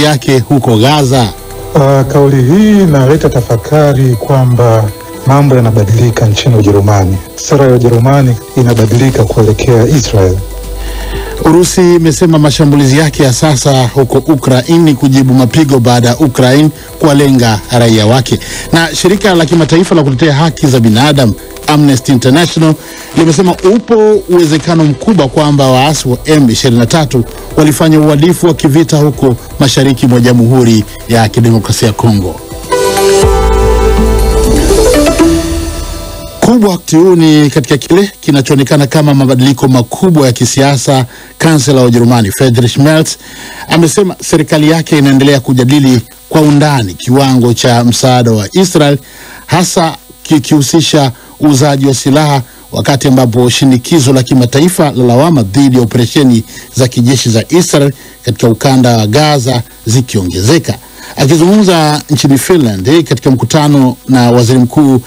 mashambulizi yake huko Gaza. Kauli hii inaleta tafakari kwamba mambo yanabadilika nchini Ujerumani. Sera ya Ujerumani inabadilika kuelekea Israel. Urusi imesema mashambulizi yake ya sasa huko Ukraini kujibu mapigo baada ya Ukraine kuwalenga raia wake. Na shirika la kimataifa la kutetea haki za binadamu Amnesty International limesema upo uwezekano mkubwa kwamba waasi wa M23 walifanya uhalifu wa kivita huko mashariki mwa Jamhuri ya Kidemokrasia ya Kongo. Kubwa wakati huu ni katika kile kinachoonekana kama mabadiliko makubwa ya kisiasa. Kansela wa Ujerumani Friedrich Merz amesema serikali yake inaendelea kujadili kwa undani kiwango cha msaada wa Israel, hasa kikihusisha uuzaji wa silaha, wakati ambapo shinikizo la kimataifa la lawama dhidi ya operesheni za kijeshi za Israel katika ukanda wa Gaza zikiongezeka. Akizungumza nchini Finland katika mkutano na waziri mkuu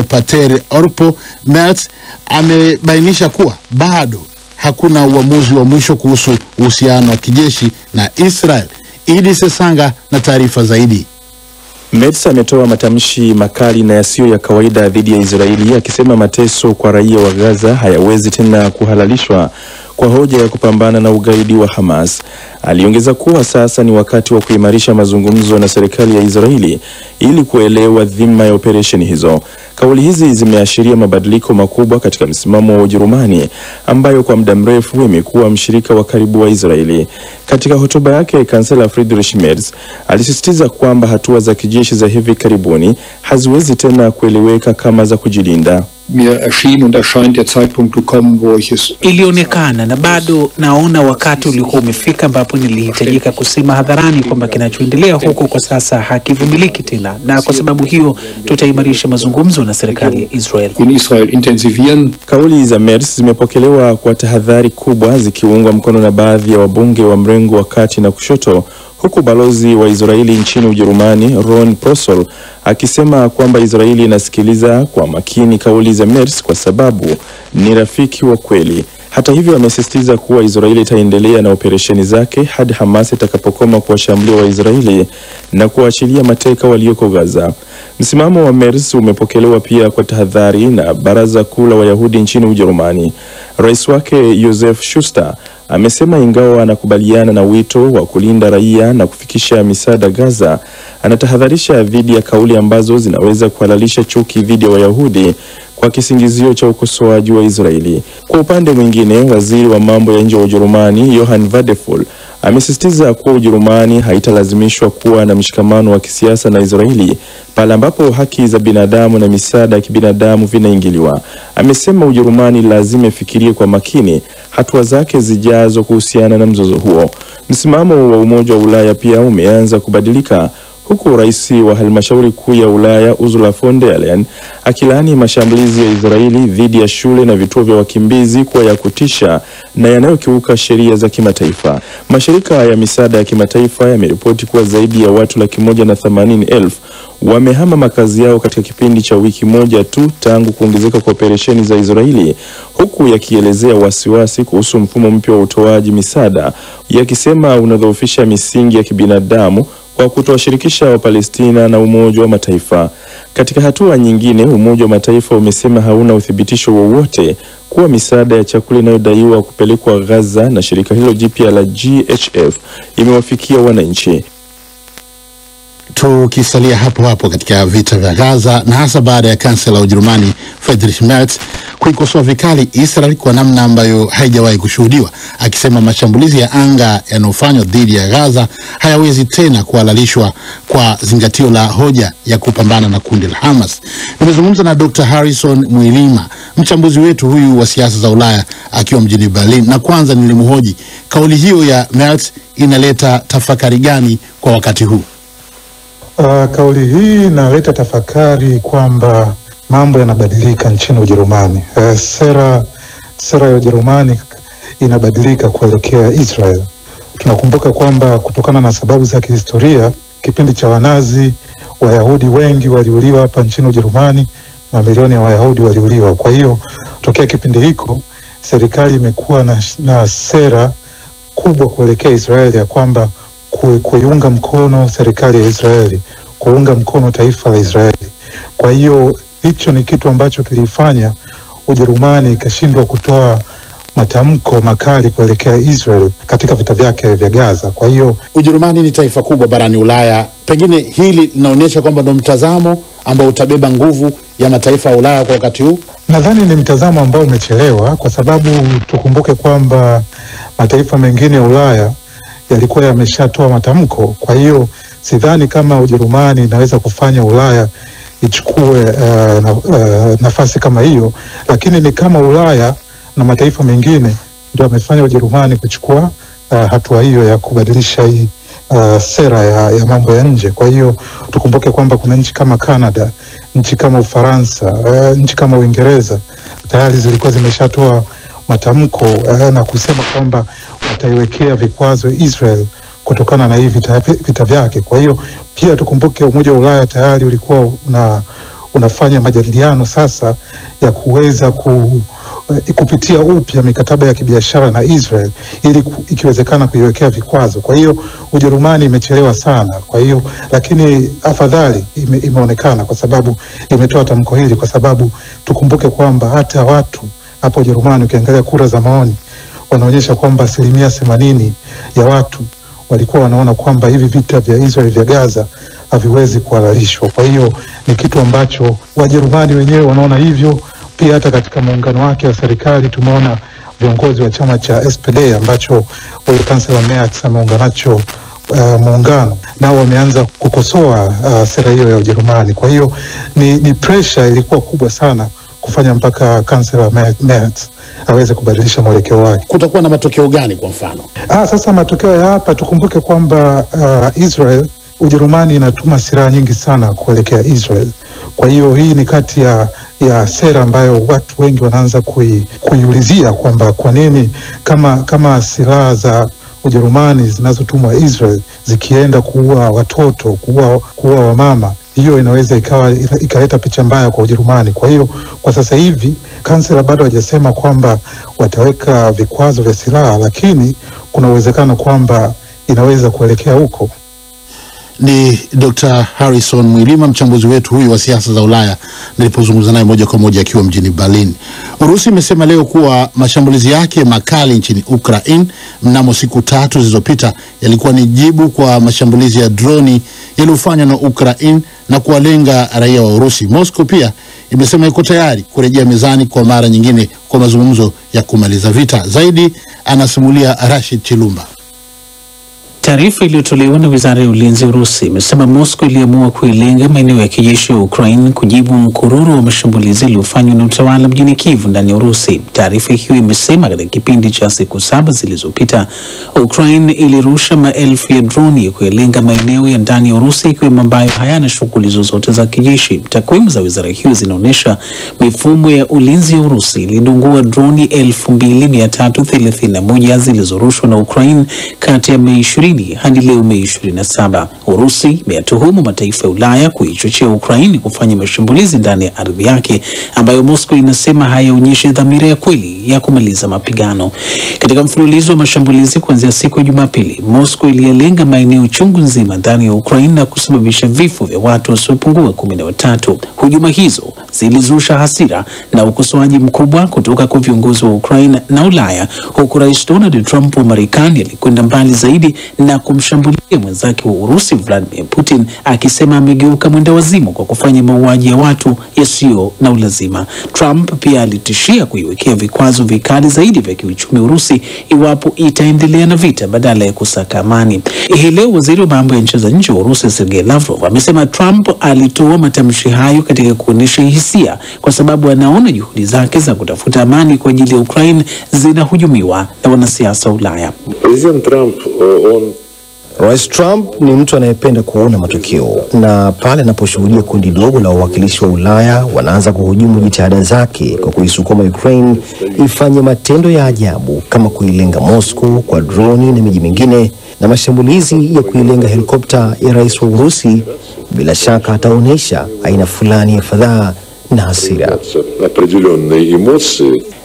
Petteri Orpo, Merz amebainisha kuwa bado hakuna uamuzi wa mwisho kuhusu uhusiano wa kijeshi na Israel. Idi Sesanga na taarifa zaidi. Merz ametoa matamshi makali na yasiyo ya kawaida dhidi ya Israeli, akisema mateso kwa raia wa Gaza hayawezi tena kuhalalishwa kwa hoja ya kupambana na ugaidi wa Hamas. Aliongeza kuwa sasa ni wakati wa kuimarisha mazungumzo na serikali ya Israeli ili kuelewa dhima ya operesheni hizo. Kauli hizi zimeashiria mabadiliko makubwa katika msimamo wa Ujerumani, ambayo kwa muda mrefu imekuwa mshirika wa karibu wa Israeli. Katika hotuba yake, Kansela Friedrich Merz alisisitiza kwamba hatua za kijeshi za hivi karibuni haziwezi tena kueleweka kama za kujilinda. Ilionekana na bado naona wakati ulikuwa umefika ambapo nilihitajika kusema hadharani kwamba kinachoendelea huko kwa sasa hakivumiliki tena, na kwa sababu hiyo tutaimarisha mazungumzo na serikali ya Israel. Kauli za Merz zimepokelewa kwa tahadhari kubwa, zikiungwa mkono na baadhi ya wabunge wa mrengo wa kati na kushoto, huku balozi wa Israeli nchini Ujerumani Ron Prosol akisema kwamba Israeli inasikiliza kwa makini kauli za Merz kwa sababu ni rafiki wa kweli. Hata hivyo, amesisitiza kuwa Israeli itaendelea na operesheni zake hadi Hamas itakapokoma kuwashambulia wa Israeli na kuachilia mateka walioko Gaza. Msimamo wa Merz umepokelewa pia kwa tahadhari na Baraza Kuu la Wayahudi nchini Ujerumani. Rais wake Joseph Schuster amesema ingawa anakubaliana na wito wa kulinda raia na kufikisha misaada Gaza, anatahadharisha dhidi ya kauli ambazo zinaweza kuhalalisha chuki dhidi ya Wayahudi kwa kisingizio cha ukosoaji wa Israeli. Kwa upande mwingine, waziri wa mambo ya nje wa Ujerumani Johann Wadephul amesisitiza kuwa Ujerumani haitalazimishwa kuwa na mshikamano wa kisiasa na Israeli pale ambapo haki za binadamu na misaada ya kibinadamu vinaingiliwa. Amesema Ujerumani lazima ifikirie kwa makini hatua zake zijazo kuhusiana na mzozo huo. Msimamo wa Umoja wa Ulaya pia umeanza kubadilika, huku rais wa halmashauri kuu ya Ulaya Ursula von der Leyen akilaani mashambulizi ya Israeli dhidi ya shule na vituo vya wakimbizi kuwa ya kutisha na yanayokiuka sheria za kimataifa. Mashirika ya misaada ya kimataifa yameripoti kuwa zaidi ya watu 180,000 wamehama makazi yao katika kipindi cha wiki moja tu tangu kuongezeka kwa operesheni za Israeli, huku yakielezea wasiwasi kuhusu mfumo mpya wa utoaji misaada, yakisema unadhoofisha misingi ya kibinadamu kwa kutowashirikisha Wapalestina na Umoja wa Mataifa. Katika hatua nyingine, Umoja wa Mataifa umesema hauna uthibitisho wowote kuwa misaada ya chakula inayodaiwa kupelekwa Gaza na shirika hilo jipya la GHF imewafikia wananchi. Tukisalia hapo hapo katika vita vya Gaza, na hasa baada ya kansela wa Ujerumani Friedrich Merz kuikosoa vikali Israel kwa namna ambayo haijawahi kushuhudiwa, akisema mashambulizi ya anga yanayofanywa dhidi ya Gaza hayawezi tena kuhalalishwa kwa zingatio la hoja ya kupambana na kundi la Hamas. Nimezungumza na Dr. Harrison Mwilima, mchambuzi wetu huyu wa siasa za Ulaya, akiwa mjini Berlin, na kwanza nilimhoji kauli hiyo ya Merz inaleta tafakari gani kwa wakati huu. Kauli hii inaleta tafakari kwamba mambo yanabadilika nchini Ujerumani. Sera ya Ujerumani inabadilika kuelekea Israel. Tunakumbuka kwamba kutokana na sababu za kihistoria, kipindi cha Wanazi, Wayahudi wengi waliuliwa hapa nchini Ujerumani, mamilioni ya Wayahudi waliuliwa. Kwa hiyo tokea kipindi hiko serikali imekuwa na sera kubwa kuelekea Israeli ya kwamba kuiunga mkono serikali ya Israeli, kuunga mkono taifa la Israeli. Kwa hiyo hicho ni kitu ambacho kilifanya Ujerumani ikashindwa kutoa matamko makali kuelekea Israel katika vita vyake vya Gaza. Kwa hiyo Ujerumani ni taifa kubwa barani Ulaya. Pengine hili linaonyesha kwamba ndio mtazamo ambao utabeba nguvu ya mataifa ya Ulaya kwa wakati huu. Nadhani ni mtazamo ambao umechelewa, kwa sababu tukumbuke kwamba mataifa mengine ya Ulaya yalikuwa yameshatoa matamko. Kwa hiyo sidhani kama Ujerumani inaweza kufanya Ulaya ichukue nafasi kama hiyo, lakini ni kama Ulaya na mataifa mengine ndio amefanya Ujerumani kuchukua hatua hiyo ya kubadilisha hii sera ya mambo ya nje. Kwa hiyo tukumbuke kwamba kuna nchi kama Canada, nchi kama Ufaransa, nchi kama Uingereza tayari zilikuwa zimeshatoa matamko na kusema kwamba wataiwekea vikwazo Israel kutokana na hii vita vyake. Kwa hiyo pia tukumbuke Umoja wa Ulaya tayari ulikuwa unafanya majadiliano sasa ya kuweza kupitia upya mikataba ya kibiashara na Israel ili ikiwezekana kuiwekea vikwazo. Kwa hiyo Ujerumani imechelewa sana. Kwa hiyo lakini afadhali imeonekana kwa sababu imetoa tamko hili, kwa sababu tukumbuke kwamba hata watu hapo Ujerumani ukiangalia kura za maoni wanaonyesha kwamba 80% ya watu walikuwa wanaona kwamba hivi vita vya Israel vya Gaza haviwezi kuhalalishwa. Kwa hiyo ni kitu ambacho Wajerumani wenyewe wanaona hivyo. Pia hata katika muungano wake wa serikali tumeona viongozi wa chama cha SPD ambacho huyo Chancellor Merz ameunga nacho muungano, nao wameanza kukosoa sera hiyo ya Ujerumani. Kwa hiyo ni pressure ilikuwa kubwa sana kufanya mpaka Chancellor Merz aweze kubadilisha mwelekeo wake. Kutakuwa na matokeo gani kwa mfano? Sasa matokeo ya hapa tukumbuke kwamba Israel, Ujerumani inatuma silaha nyingi sana kuelekea Israel. Kwa hiyo hii ni kati ya sera ambayo watu wengi wanaanza kuiulizia kwamba kwa nini kama silaha za Ujerumani zinazotumwa Israel zikienda kuua watoto, kuua wamama, hiyo inaweza ikaleta picha mbaya kwa Ujerumani. Kwa hiyo kwa sasa hivi kansela bado hajasema kwamba wataweka vikwazo vya silaha, lakini kuna uwezekano kwamba inaweza kuelekea huko. Ni Dr. Harrison Mwilima, mchambuzi wetu huyu wa siasa za Ulaya, nilipozungumza naye moja kwa moja akiwa mjini Berlin. Urusi imesema leo kuwa mashambulizi yake makali nchini Ukraine mnamo siku 3 zilizopita yalikuwa ni jibu kwa mashambulizi ya droni yaliyofanywa na Ukraine na kuwalenga raia wa Urusi. Moscow pia imesema iko tayari kurejea mezani kwa mara nyingine kwa mazungumzo ya kumaliza vita. Zaidi anasimulia Rashid Chilumba. Taarifa iliyotolewa na Wizara ya Ulinzi ya Urusi imesema Moscow iliamua kuilenga maeneo ya kijeshi ya Ukraine kujibu mkururo wa mashambulizi yaliyofanywa na utawala mjini Kyiv ndani ya Urusi. Taarifa hiyo imesema katika kipindi cha siku 7 zilizopita, Ukraine ilirusha maelfu ya droni kuilenga maeneo ya ndani ya Urusi ikiwemo ambayo hayana shughuli zozote za kijeshi. Takwimu za wizara hiyo zinaonyesha mifumo ya ulinzi ya Urusi ilidungua droni 2331 zilizorushwa na Ukraine kati ya Mei 20 hadi leo Mei 27. Urusi imeyatuhumu mataifa ya Ulaya kuichochea Ukraine kufanya mashambulizi ndani ya ardhi yake ambayo Moscow inasema hayaonyeshi dhamira ya kweli ya kumaliza mapigano. Katika mfululizo wa mashambulizi kuanzia siku ya Jumapili, Moscow ililenga maeneo chungu nzima ndani ya Ukraine na kusababisha vifo vya watu wasiopungua 13. Hujuma hizo zilizusha hasira na ukosoaji mkubwa kutoka kwa viongozi wa Ukraine na Ulaya, huku Rais Donald Trump wa Marekani alikwenda mbali zaidi na kumshambulia mwenzake wa Urusi Vladimir Putin, akisema amegeuka mwenda wazimu kwa kufanya mauaji ya watu yasiyo na ulazima. Trump pia alitishia kuiwekea vikwazo vikali zaidi vya kiuchumi Urusi iwapo itaendelea na vita badala ya kusaka amani. Hii leo waziri wa mambo ya nchi za nje wa Urusi Sergei Lavrov amesema Trump alitoa matamshi hayo katika kuonyesha hisia kwa sababu anaona juhudi zake za kutafuta amani kwa ajili ya Ukraine zinahujumiwa na wanasiasa wa Ulaya. Rais Trump ni mtu anayependa kuona matokeo, na pale anaposhuhudia kundi dogo la wawakilishi wa Ulaya wanaanza kuhujumu jitihada zake kwa kuisukuma Ukraine ifanye matendo ya ajabu kama kuilenga Moscow kwa droni na miji mingine na mashambulizi ya kuilenga helikopta ya rais wa Urusi, bila shaka ataonyesha aina fulani ya fadhaa na hasira.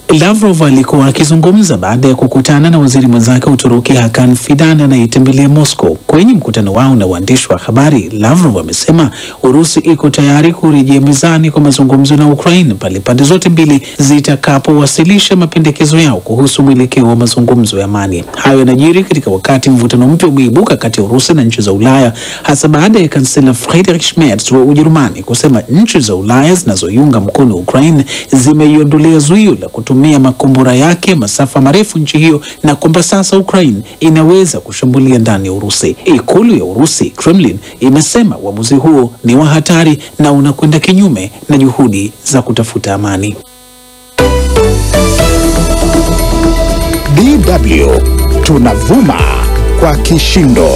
Lavrov alikuwa akizungumza baada ya kukutana na waziri mwenzake wa Uturuki Hakan Fidan anayetembelea Moscow. Kwenye mkutano wao na waandishi wa habari, Lavrov amesema Urusi iko tayari kurejea mezani kwa mazungumzo na Ukraine pale pande zote mbili zitakapowasilisha mapendekezo yao kuhusu mwelekeo wa mazungumzo ya amani. Hayo yanajiri katika wakati mvutano mpya umeibuka kati ya Urusi na nchi za Ulaya, hasa baada ya kansela Friedrich Merz wa Ujerumani kusema nchi za Ulaya zinazoiunga mkono Ukraine zimeiondolea zuio la kutumia makombora yake masafa marefu nchi hiyo, na kwamba sasa Ukraine inaweza kushambulia ndani ya Urusi. Ikulu ya Urusi, Kremlin, imesema uamuzi huo ni wa hatari na unakwenda kinyume na juhudi za kutafuta amani. DW tunavuma kwa kishindo.